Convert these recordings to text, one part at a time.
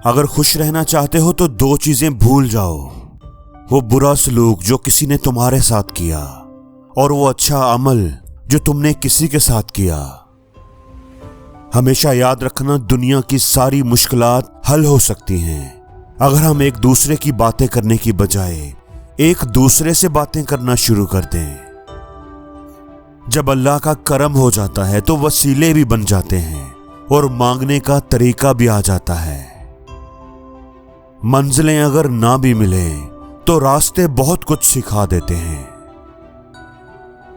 اگر خوش رہنا چاہتے ہو تو دو چیزیں بھول جاؤ، وہ برا سلوک جو کسی نے تمہارے ساتھ کیا اور وہ اچھا عمل جو تم نے کسی کے ساتھ کیا۔ ہمیشہ یاد رکھنا، دنیا کی ساری مشکلات حل ہو سکتی ہیں اگر ہم ایک دوسرے کی باتیں کرنے کی بجائے ایک دوسرے سے باتیں کرنا شروع کر دیں۔ جب اللہ کا کرم ہو جاتا ہے تو وسیلے بھی بن جاتے ہیں اور مانگنے کا طریقہ بھی آ جاتا ہے۔ منزلیں اگر نہ بھی ملیں تو راستے بہت کچھ سکھا دیتے ہیں۔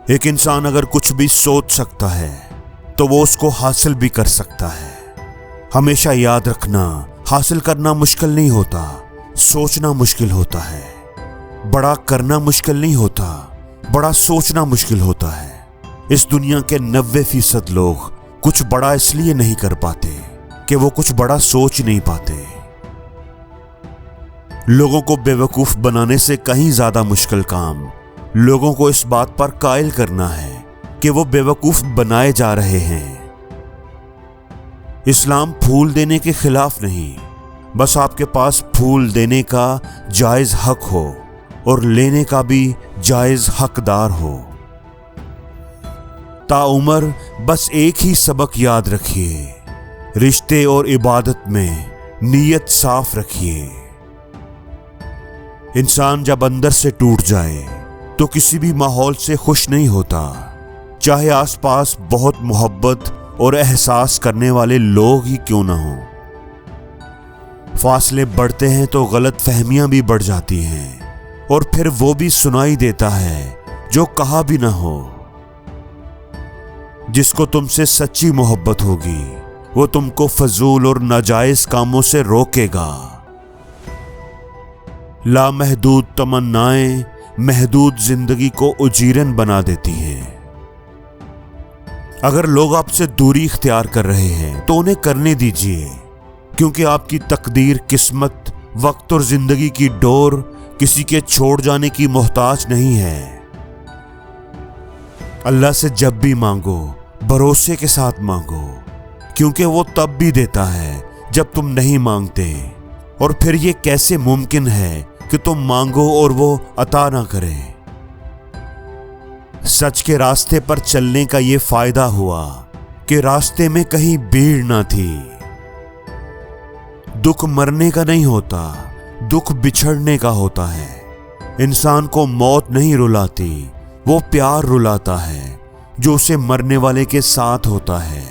ایک انسان اگر کچھ بھی سوچ سکتا ہے تو وہ اس کو حاصل بھی کر سکتا ہے۔ ہمیشہ یاد رکھنا، حاصل کرنا مشکل نہیں ہوتا، سوچنا مشکل ہوتا ہے۔ بڑا کرنا مشکل نہیں ہوتا، بڑا سوچنا مشکل ہوتا ہے۔ اس دنیا کے 90% لوگ کچھ بڑا اس لیے نہیں کر پاتے کہ وہ کچھ بڑا سوچ نہیں پاتے۔ لوگوں کو بے وقوف بنانے سے کہیں زیادہ مشکل کام لوگوں کو اس بات پر قائل کرنا ہے کہ وہ بے وقوف بنائے جا رہے ہیں۔ اسلام پھول دینے کے خلاف نہیں، بس آپ کے پاس پھول دینے کا جائز حق ہو اور لینے کا بھی جائز حقدار ہو۔ تا عمر بس ایک ہی سبق یاد رکھیے، رشتے اور عبادت میں نیت صاف رکھیے۔ انسان جب اندر سے ٹوٹ جائے تو کسی بھی ماحول سے خوش نہیں ہوتا، چاہے آس پاس بہت محبت اور احساس کرنے والے لوگ ہی کیوں نہ ہوں۔ فاصلے بڑھتے ہیں تو غلط فہمیاں بھی بڑھ جاتی ہیں اور پھر وہ بھی سنائی دیتا ہے جو کہا بھی نہ ہو۔ جس کو تم سے سچی محبت ہوگی وہ تم کو فضول اور ناجائز کاموں سے روکے گا۔ لامحدود تمنائیں محدود زندگی کو اجیرن بنا دیتی ہیں۔ اگر لوگ آپ سے دوری اختیار کر رہے ہیں تو انہیں کرنے دیجیے، کیونکہ آپ کی تقدیر، قسمت، وقت اور زندگی کی ڈور کسی کے چھوڑ جانے کی محتاج نہیں ہے۔ اللہ سے جب بھی مانگو بھروسے کے ساتھ مانگو، کیونکہ وہ تب بھی دیتا ہے جب تم نہیں مانگتے، اور پھر یہ کیسے ممکن ہے کہ تم مانگو اور وہ عطا نہ کرے۔ سچ کے راستے پر چلنے کا یہ فائدہ ہوا کہ راستے میں کہیں بھیڑ نہ تھی۔ دکھ مرنے کا نہیں ہوتا، دکھ بچھڑنے کا ہوتا ہے۔ انسان کو موت نہیں رلاتی، وہ پیار رلاتا ہے جو اسے مرنے والے کے ساتھ ہوتا ہے۔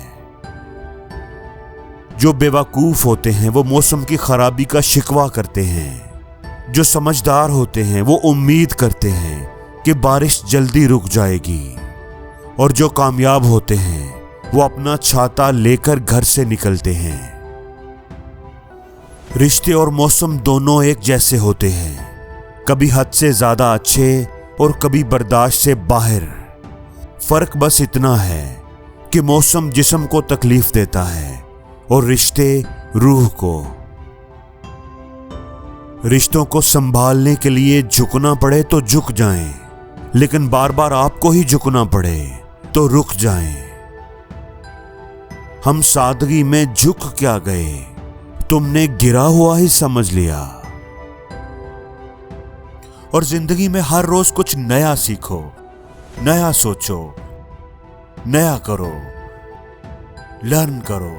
جو بے وقوف ہوتے ہیں وہ موسم کی خرابی کا شکوہ کرتے ہیں، جو سمجھدار ہوتے ہیں وہ امید کرتے ہیں کہ بارش جلدی رک جائے گی، اور جو کامیاب ہوتے ہیں وہ اپنا چھاتا لے کر گھر سے نکلتے ہیں۔ رشتے اور موسم دونوں ایک جیسے ہوتے ہیں، کبھی حد سے زیادہ اچھے اور کبھی برداشت سے باہر۔ فرق بس اتنا ہے کہ موسم جسم کو تکلیف دیتا ہے اور رشتے روح کو۔ رشتوں کو سنبھالنے کے لیے جھکنا پڑے تو جھک جائیں، لیکن بار بار آپ کو ہی جھکنا پڑے تو رک جائیں۔ ہم سادگی میں جھک کیا گئے، تم نے گرا ہوا ہی سمجھ لیا۔ اور زندگی میں ہر روز کچھ نیا سیکھو، نیا سوچو، نیا کرو، لرن کرو۔